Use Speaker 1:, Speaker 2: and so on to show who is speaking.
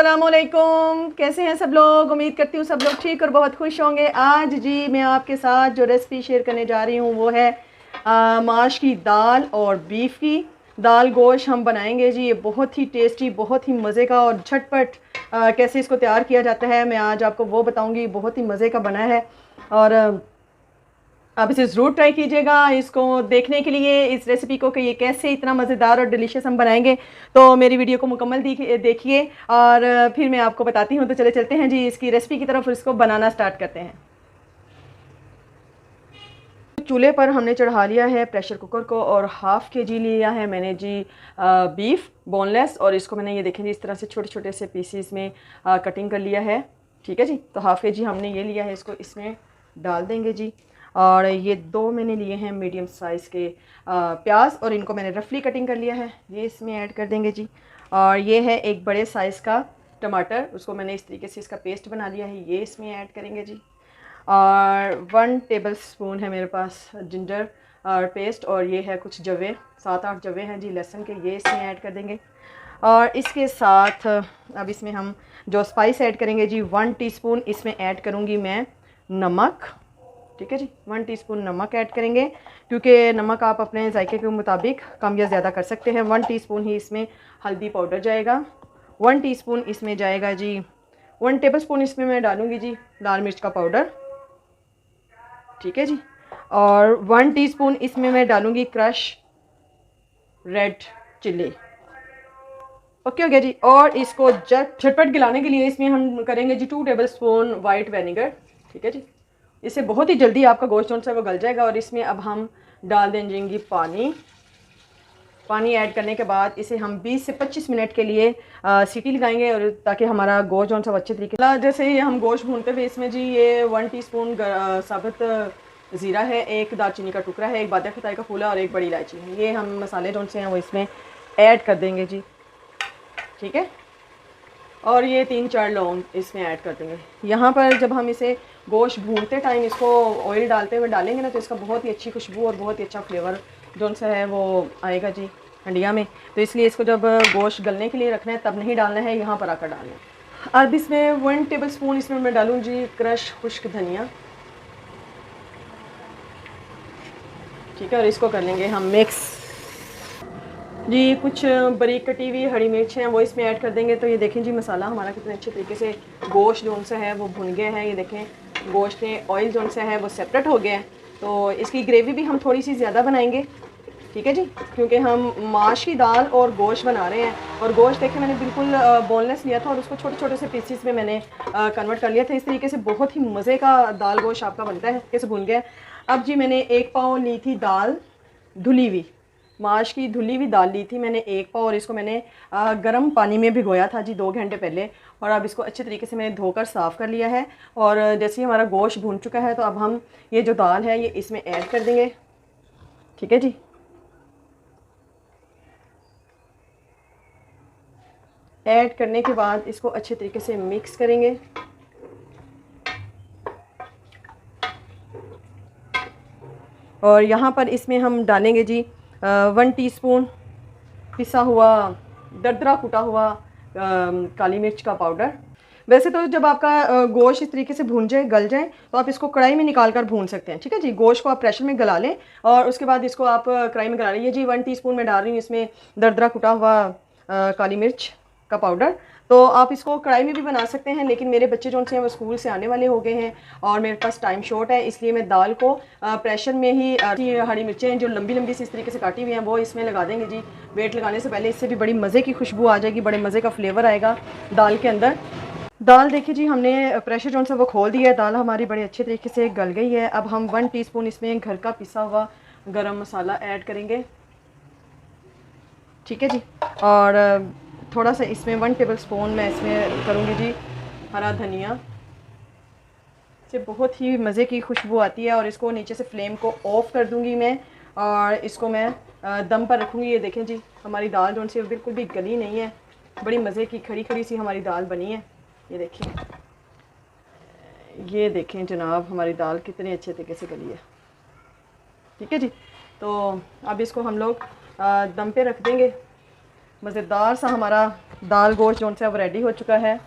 Speaker 1: अस्सलामुअलैकुम। कैसे हैं सब लोग? उम्मीद करती हूँ सब लोग ठीक और बहुत खुश होंगे। आज जी मैं आपके साथ जो रेसिपी शेयर करने जा रही हूँ वो है माश की दाल और बीफ की दाल गोश्त हम बनाएंगे जी। ये बहुत ही टेस्टी, बहुत ही मज़े का और झटपट कैसे इसको तैयार किया जाता है मैं आज आपको वो बताऊँगी। बहुत ही मज़े का बना है और आप इसे ज़रूर ट्राई कीजिएगा। इसको देखने के लिए, इस रेसिपी को कि ये कैसे इतना मज़ेदार और डिलीशियस हम बनाएंगे, तो मेरी वीडियो को मुकम्मल देखिए और फिर मैं आपको बताती हूँ। तो चले चलते हैं जी इसकी रेसिपी की तरफ, इसको बनाना स्टार्ट करते हैं। चूल्हे पर हमने चढ़ा लिया है प्रेशर कुकर को और हाफ़ के जी लिया है मैंने जी बीफ बोनलेस, और इसको मैंने ये देखें जी इस तरह से छोटे छोटे से पीसीस में कटिंग कर लिया है। ठीक है जी, तो हाफ़ के जी हमने ये लिया है, इसको इसमें डाल देंगे जी। और ये दो मैंने लिए हैं मीडियम साइज़ के प्याज और इनको मैंने रफली कटिंग कर लिया है, ये इसमें ऐड कर देंगे जी। और ये है एक बड़े साइज़ का टमाटर, उसको मैंने इस तरीके से इसका पेस्ट बना लिया है, ये इसमें ऐड करेंगे जी। और 1 टेबल स्पून है मेरे पास जिंजर और पेस्ट, और ये है कुछ जवे, 7-8 जवे हैं जी लहसुन के, ये इसमें ऐड कर देंगे। और इसके साथ अब इसमें हम जो स्पाइस ऐड करेंगे जी, 1 टीस्पून इसमें ऐड करूँगी मैं नमक। ठीक है जी, 1 टीस्पून नमक ऐड करेंगे, क्योंकि नमक आप अपने जायके के मुताबिक कम या ज़्यादा कर सकते हैं। 1 टीस्पून ही इसमें हल्दी पाउडर जाएगा, 1 टीस्पून इसमें जाएगा जी, 1 टेबल स्पून इसमें मैं डालूँगी जी लाल मिर्च का पाउडर। ठीक है जी, और 1 टीस्पून इसमें मैं डालूँगी क्रश रेड चिल्ली। ओके हो गया जी। और इसको झटपट गिलाने के लिए इसमें हम करेंगे जी 2 टेबल स्पून वाइट विनेगर। ठीक है जी, इससे बहुत ही जल्दी आपका गोश्त जो है वो गल जाएगा। और इसमें अब हम डाल देंगे पानी। पानी ऐड करने के बाद इसे हम 20 से 25 मिनट के लिए सीटी लगाएंगे, और ताकि हमारा गोश्त जो है अच्छे तरीके से, जैसे ही हम गोश्त भूनते हुए इसमें जी ये 1 टीस्पून साबुत ज़ीरा है, एक दालचीनी का टुकड़ा है, एक बादे खताई का फूल है और एक बड़ी इलायची है। ये हम मसाले जो से हैं वो इसमें ऐड कर देंगे जी। ठीक है, और ये 3-4 लौंग इसमें ऐड कर देंगे। यहाँ पर जब हम इसे गोश्त भूनते टाइम इसको ऑयल डालते हुए डालेंगे ना, तो इसका बहुत ही अच्छी खुशबू और बहुत ही अच्छा फ्लेवर जो सा है वो आएगा जी हंडिया में। तो इसलिए इसको जब गोश्त गलने के लिए रखना है तब नहीं डालना है, यहाँ पर आकर डालना है। अब इसमें 1 टेबल स्पून इसमें मैं डालूँ जी क्रश खुश्क धनिया। ठीक है, और इसको कर लेंगे हम मिक्स जी। कुछ बारीक कटी हुई हरी मिर्च हैं वो इसमें ऐड कर देंगे। तो ये देखें जी मसाला हमारा कितने अच्छे तरीके से गोश्त जो सा है वो भुन गया है। ये देखें गोश्त में ऑयल जो सा है वो सेपरेट हो गया है। तो इसकी ग्रेवी भी हम थोड़ी सी ज़्यादा बनाएंगे। ठीक है जी, क्योंकि हम माश की दाल और गोश्त बना रहे हैं। और गोश्त देखें मैंने बिल्कुल बोनलेस लिया था और उसको छोटे छोटे से पीसीस में मैंने कन्वर्ट कर लिया था। इस तरीके से बहुत ही मज़े का दाल गोश्त आपका बनता है। कैसे भुन गया। अब जी मैंने 1 पाव ली थी दाल धुली हुई, माश की धुली हुई दाल ली थी मैंने 1 पाव, और इसको मैंने गर्म पानी में भिगोया था जी 2 घंटे पहले। और अब इसको अच्छे तरीके से मैंने धोकर साफ़ कर लिया है। और जैसे ही हमारा गोश्त भून चुका है तो अब हम ये जो दाल है ये इसमें ऐड कर देंगे। ठीक है जी, ऐड करने के बाद इसको अच्छे तरीके से मिक्स करेंगे। और यहाँ पर इसमें हम डालेंगे जी 1 टीस्पून पिसा हुआ दरदरा कुटा हुआ काली मिर्च का पाउडर। वैसे तो जब आपका गोश्त इस तरीके से भून जाए, गल जाए, तो आप इसको कढ़ाई में निकाल कर भून सकते हैं। ठीक है जी, गोश्त को आप प्रेशर में गला लें और उसके बाद इसको आप कढ़ाई में गला लें। ये जी 1 टीस्पून मैं डाल रही हूँ इसमें दरदरा कुटा हुआ काली मिर्च का पाउडर। तो आप इसको कढ़ाई में भी बना सकते हैं, लेकिन मेरे बच्चे जो हैं वो स्कूल से आने वाले हो गए हैं और मेरे पास टाइम शॉर्ट है, इसलिए मैं दाल को प्रेशर में ही हरी मिर्चें जो लंबी लंबी सी इस तरीके से काटी हुई हैं वो इसमें लगा देंगे जी। वेट लगाने से पहले इससे भी बड़ी मज़े की खुशबू आ जाएगी, बड़े मज़े का फ्लेवर आएगा दाल के अंदर। दाल देखिए जी हमने प्रेशर जो सा वो खोल दिया है, दाल हमारी बड़े अच्छे तरीके से गल गई है। अब हम 1 टीस्पून इसमें घर का पिसा हुआ गरम मसाला ऐड करेंगे। ठीक है जी, और थोड़ा सा इसमें 1 टेबल स्पून मैं इसमें करूँगी जी हरा धनिया। से बहुत ही मज़े की खुशबू आती है। और इसको नीचे से फ्लेम को ऑफ़ कर दूँगी मैं, और इसको मैं दम पर रखूँगी। ये देखें जी हमारी दाल जो सी बिल्कुल भी गली नहीं है, बड़ी मज़े की खड़ी खड़ी सी हमारी दाल बनी है। ये देखिए, ये देखें जनाब हमारी दाल कितनी अच्छे तरीके से गली है। ठीक है जी, तो अब इसको हम लोग दम पे रख देंगे मज़ेदार सा हमारा दाल गोश्त जो है वो रेडी हो चुका है।